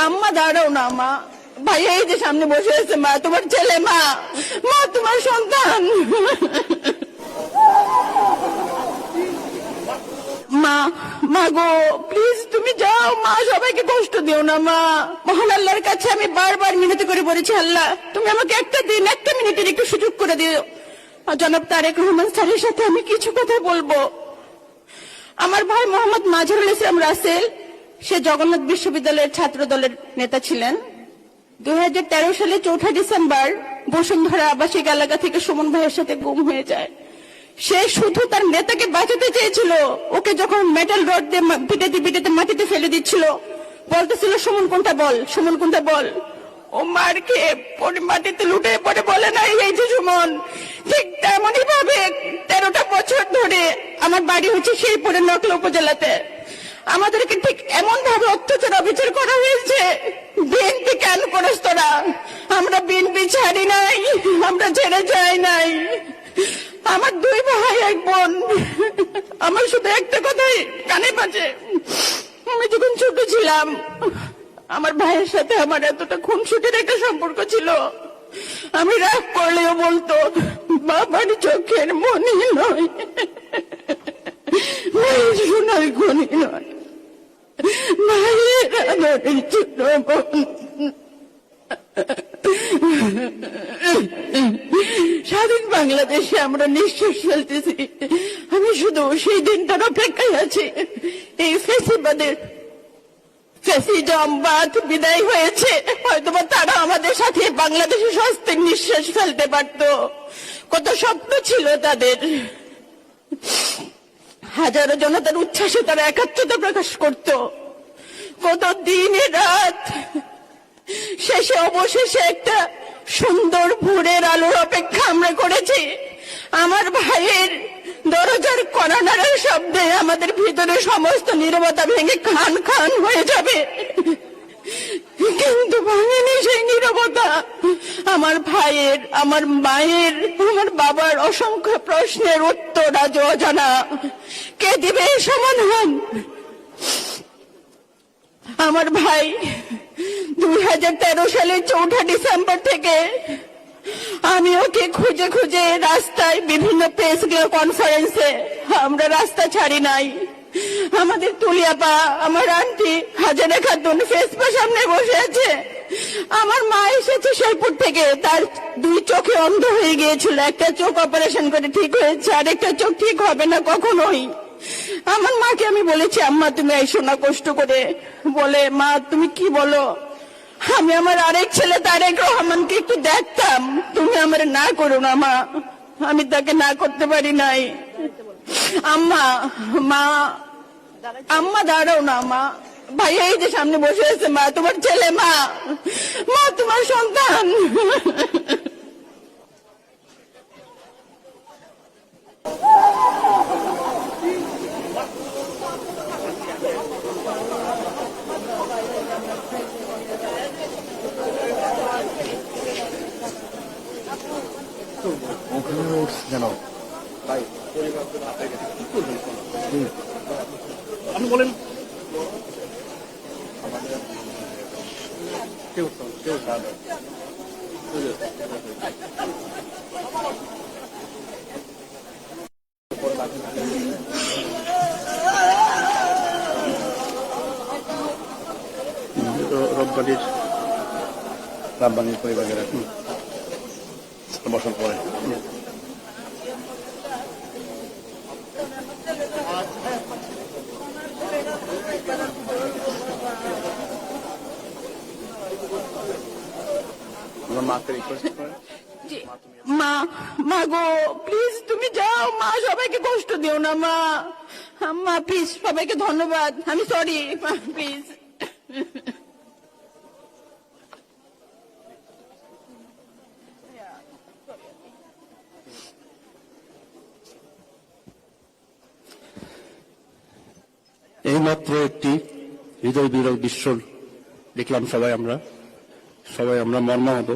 আম্মা দাঁড়াও না মা, ভাই এই যে সামনে বসে আছে, মা তোমার ছেলে, মা মা তোমার সন্তান। মা, মা গো প্লিজ তুমি যাও মা, সবাইকে কষ্ট দিও না মা। মহান আল্লাহর কাছে আমি বারবার মিনতি করে বলেছি, আল্লাহ তুমি আমাকে একটা দিন একটা মিনিটের একটু সুযোগ করে দিও। জনাব তারেক রহমান স্যারের সাথে আমি কিছু কথা বলবো। আমার ভাই মোহাম্মদ মাজহারুল ইসলাম রাসেল, সে জগন্নাথ বিশ্ববিদ্যালয়ের ছাত্র দলের নেতা ছিলেন। 2013 সালে 4 ডিসেম্বর বসুন্ধরা আবাসিক এলাকা থেকে সুমন ভাইয়ের সাথে গুম হয়ে যায়। সে শুধু তার নেতাকে বাঁচাতে চেয়েছিল। ওকে যখন মেটাল রড দিয়ে পিটাতে পিটাতে মাটিতে ফেলে দিচ্ছিল, বলতেছিল সুমন কোনটা বল, সুমন কোনটা বল। ও মার খেয়ে পরে মাটিতে লুটে পড়ে বলে নাই এই যে সুমন। ঠিক তেমনই ভাবে 13টা বছর ধরে আমার বাড়ি হচ্ছে শেরপুরের নকলা উপজেলাতে। আমাদেরকে ঠিক এমন ভাবে অত্যাচার অবিচার করা হয়েছে। বিএনপি কেন করিস তোরা? আমরা বিএনপি ছাড়ি নাই, আমরা ছেড়ে যাই নাই। আমার 2 ভাই 1 বোন। আমার শুধু একটা কথাই কানে বাজে, আমি যখন ছোট ছিলাম আমার ভাইয়ের সাথে আমার এতটা খুনসুটির একটা সম্পর্ক ছিল। আমি রাগ করলেও বলতো বাবার চোখের মনি নয়, ভাইয়ের সোনার খনি নয়, ভাইয়ের আদরের ছোট বোন। স্বাধীন বাংলাদেশে আমরা নিঃশ্বাস ফেলতেছি। আমি শুধু সেই দিনটার অপেক্ষায় আছি। এই ফ্যাসিজমবাদ বিদায় হয়েছে, হয়তোবা তারা আমাদের সাথে বাংলাদেশে স্বস্তির নিঃশ্বাস ফেলতে পারত। কত স্বপ্ন ছিল তাদের, হাজারো জনতার উচ্ছ্বাসে তারা একাত্মতা প্রকাশ করত। কত দিনে রাত, শেষে অবশেষে একটা সুন্দর ভোরের আলোর অপেক্ষা আমরা করেছি। আমার ভাইয়ের দরজার কড়া নাড়ার শব্দে আমাদের ভিতরে সমস্ত নীরবতা ভেঙে খান খান হয়ে যাবে, কিন্তু ভাঙেনি সেই নীরবতা। আমার ভাইয়ের, আমার মায়ের, আমার বাবার অসংখ্য প্রশ্নের উত্তর আজ অজানা। কে দিবে এই সমাধান? আমার ভাই 2013 সালের 4 ডিসেম্বর থেকে আমি ওকে খুঁজে খুঁজে রাস্তায়, বিভিন্ন প্রেস কনফারেন্সে, আমরা রাস্তা ছাড়ি নাই। আমাদের তুলিয়াপা, আমার আন্টি হাজারা খাতুন ফেসপা সামনে বসে আছে। আমার মা এসেছে শেরপুর থেকে, তার 2 চোখে অন্ধ হয়ে গিয়েছিল। একটা চোখ অপারেশন করে ঠিক হয়েছে, আরেকটা চোখ ঠিক হবে না কখনোই। আমার মাকে আমি বলেছি আম্মা তুমি এসো না কষ্ট করে। বলে মা তুমি কি বলো? আমি আমার আরেক ছেলে তারেক রহমানকে একটু দেখতাম, তুমি আমার না করো না মা। আমি তাকে না করতে পারি নাই। আম্মা, মা, আম্মা দাঁড়াও না মা, ভাই এই যে সামনে বসে আছে, মা তোমার ছেলে, মা মা তোমার সন্তান। আপনি বলেন। রব্বানির পরিবারের বছর পরে মা, মা গো প্লিজ তুমি যাও মা, সবাইকে কষ্ট দিও না মা। মা প্লিজ, সবাইকে ধন্যবাদ, আমি সরি প্লিজ। এইমাত্র একটি হৃদয় বিরল দৃশ্য দেখলাম। সবাই আমরা মর্মাহত।